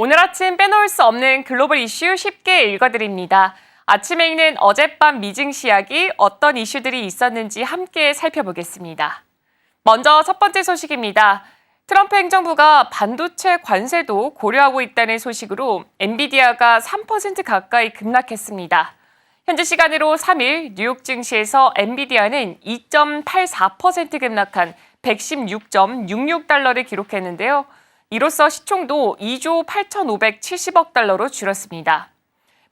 오늘 아침 빼놓을 수 없는 글로벌 이슈 쉽게 읽어드립니다. 아침에 읽는 어젯밤 미증 시약이 어떤 이슈들이 있었는지 함께 살펴보겠습니다. 먼저 첫 번째 소식입니다. 트럼프 행정부가 반도체 관세도 고려하고 있다는 소식으로 엔비디아가 3% 가까이 급락했습니다. 현지 시간으로 3일 뉴욕 증시에서 엔비디아는 2.84% 급락한 116.66달러를 기록했는데요. 이로써 시총도 2조 8,570억 달러로 줄었습니다.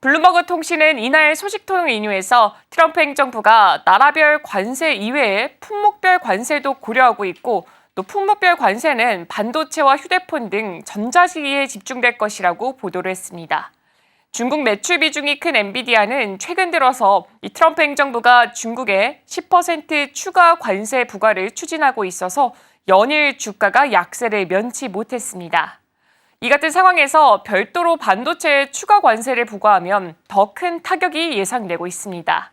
블룸버그 통신은 이날 소식통을 인용해서 트럼프 행정부가 나라별 관세 이외에 품목별 관세도 고려하고 있고 또 품목별 관세는 반도체와 휴대폰 등 전자기기에 집중될 것이라고 보도를 했습니다. 중국 매출 비중이 큰 엔비디아는 최근 들어서 이 트럼프 행정부가 중국에 10% 추가 관세 부과를 추진하고 있어서 연일 주가가 약세를 면치 못했습니다. 이 같은 상황에서 별도로 반도체에 추가 관세를 부과하면 더 큰 타격이 예상되고 있습니다.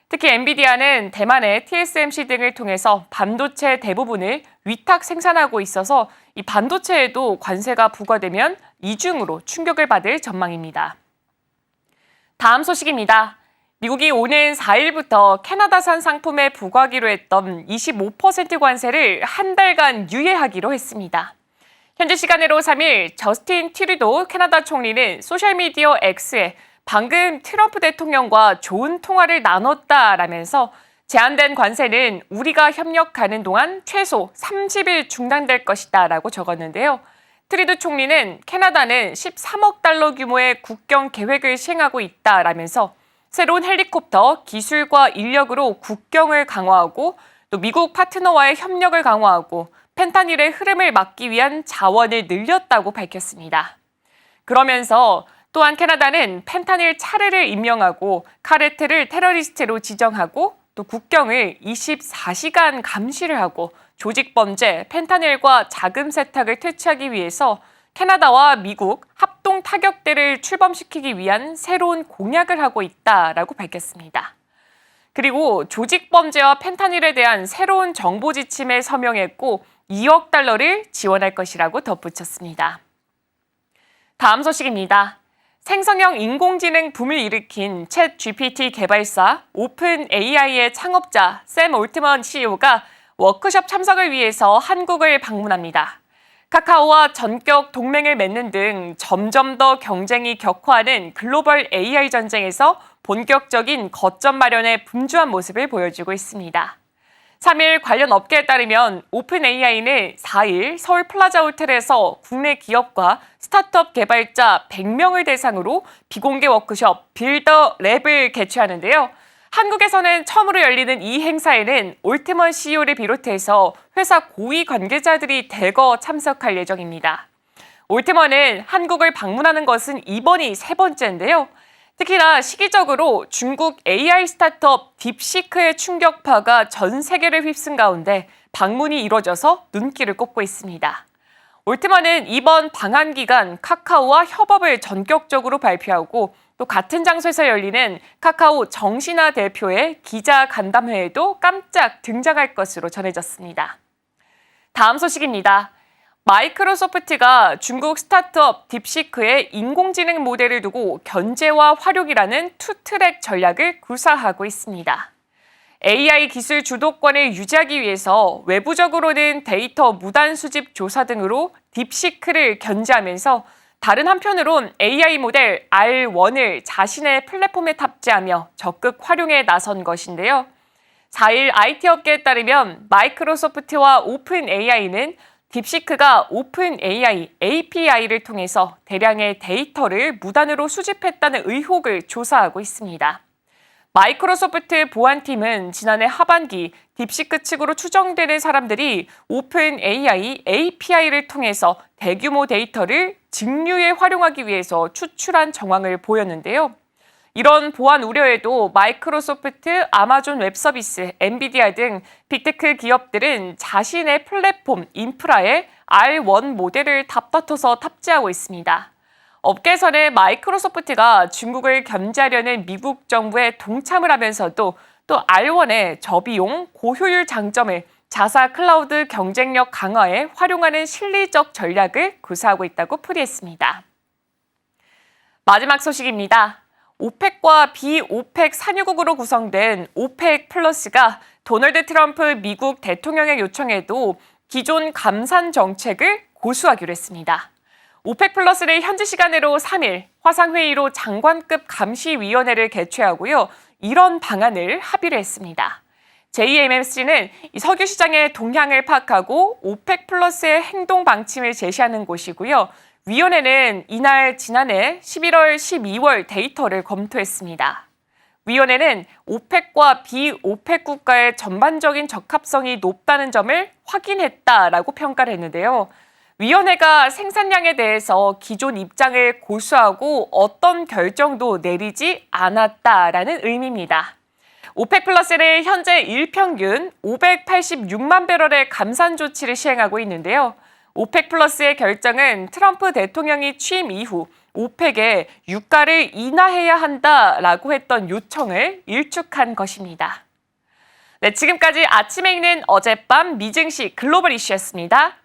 특히 엔비디아는 대만의 TSMC 등을 통해서 반도체 대부분을 위탁 생산하고 있어서 이 반도체에도 관세가 부과되면 이중으로 충격을 받을 전망입니다. 다음 소식입니다. 미국이 오는 4일부터 캐나다산 상품에 부과하기로 했던 25% 관세를 한 달간 유예하기로 했습니다. 현지 시간으로 3일 저스틴 트루도 캐나다 총리는 소셜미디어 X에 방금 트럼프 대통령과 좋은 통화를 나눴다라면서 제한된 관세는 우리가 협력하는 동안 최소 30일 중단될 것이다라고 적었는데요. 트루도 총리는 캐나다는 13억 달러 규모의 국경 계획을 시행하고 있다라면서 새로운 헬리콥터 기술과 인력으로 국경을 강화하고 또 미국 파트너와의 협력을 강화하고 펜타닐의 흐름을 막기 위한 자원을 늘렸다고 밝혔습니다. 그러면서 또한 캐나다는 펜타닐 차르를 임명하고 카르텔을 테러리스트로 지정하고 또 국경을 24시간 감시를 하고 조직범죄, 펜타닐과 자금 세탁을 퇴치하기 위해서 캐나다와 미국 합동 타격대를 출범시키기 위한 새로운 공약을 하고 있다라고 밝혔습니다. 그리고 조직범죄와 펜타닐에 대한 새로운 정보 지침에 서명했고 2억 달러를 지원할 것이라고 덧붙였습니다. 다음 소식입니다. 생성형 인공지능 붐을 일으킨 챗 GPT 개발사 오픈 AI의 창업자 샘 올트먼 CEO가 워크숍 참석을 위해서 한국을 방문합니다. 카카오와 전격 동맹을 맺는 등 점점 더 경쟁이 격화하는 글로벌 AI 전쟁에서 본격적인 거점 마련에 분주한 모습을 보여주고 있습니다. 3일 관련 업계에 따르면 오픈 AI는 4일 서울 플라자 호텔에서 국내 기업과 스타트업 개발자 100명을 대상으로 비공개 워크숍 빌더 랩을 개최하는데요. 한국에서는 처음으로 열리는 이 행사에는 올트먼 CEO를 비롯해서 회사 고위 관계자들이 대거 참석할 예정입니다. 올트먼은 한국을 방문하는 것은 이번이 세 번째인데요. 특히나 시기적으로 중국 AI 스타트업 딥시크의 충격파가 전 세계를 휩쓴 가운데 방문이 이뤄져서 눈길을 꼽고 있습니다. 올트먼은 이번 방한 기간 카카오와 협업을 전격적으로 발표하고 또 같은 장소에서 열리는 카카오 정신화 대표의 기자 간담회에도 깜짝 등장할 것으로 전해졌습니다. 다음 소식입니다. 마이크로소프트가 중국 스타트업 딥시크의 인공지능 모델을 두고 견제와 활용이라는 투트랙 전략을 구사하고 있습니다. AI 기술 주도권을 유지하기 위해서 외부적으로는 데이터 무단 수집 조사 등으로 딥시크를 견제하면서 다른 한편으론 AI 모델 R1을 자신의 플랫폼에 탑재하며 적극 활용에 나선 것인데요. 4일 IT 업계에 따르면 마이크로소프트와 오픈 AI는 딥시크가 오픈 AI API를 통해서 대량의 데이터를 무단으로 수집했다는 의혹을 조사하고 있습니다. 마이크로소프트 보안팀은 지난해 하반기 딥시크 측으로 추정되는 사람들이 오픈 AI API를 통해서 대규모 데이터를 직류에 활용하기 위해서 추출한 정황을 보였는데요. 이런 보안 우려에도 마이크로소프트, 아마존 웹서비스, 엔비디아 등 빅테크 기업들은 자신의 플랫폼 인프라에 R1 모델을 답다퉈서 탑재하고 있습니다. 업계에서는 마이크로소프트가 중국을 견제하려는 미국 정부에 동참을 하면서도 또 R1의 저비용, 고효율 장점을 자사 클라우드 경쟁력 강화에 활용하는 실리적 전략을 구사하고 있다고 풀이했습니다. 마지막 소식입니다. 오펙과 비오펙 산유국으로 구성된 오펙 플러스가 도널드 트럼프 미국 대통령의 요청에도 기존 감산 정책을 고수하기로 했습니다. 오펙 플러스는 현지 시간으로 3일 화상회의로 장관급 감시위원회를 개최하고요. 이런 방안을 합의를 했습니다. JMMC는 석유 시장의 동향을 파악하고 오펙 플러스의 행동 방침을 제시하는 곳이고요. 위원회는 이날 지난해 11월, 12월 데이터를 검토했습니다. 위원회는 오펙과 비오펙 국가의 전반적인 적합성이 높다는 점을 확인했다라고 평가를 했는데요. 위원회가 생산량에 대해서 기존 입장을 고수하고 어떤 결정도 내리지 않았다라는 의미입니다. 오펙 플러스는 현재 일평균 586만 배럴의 감산 조치를 시행하고 있는데요. 오펙 플러스의 결정은 트럼프 대통령이 취임 이후 오펙에 유가를 인하해야 한다라고 했던 요청을 일축한 것입니다. 네, 지금까지 아침에 읽는 어젯밤 미증시 글로벌 이슈였습니다.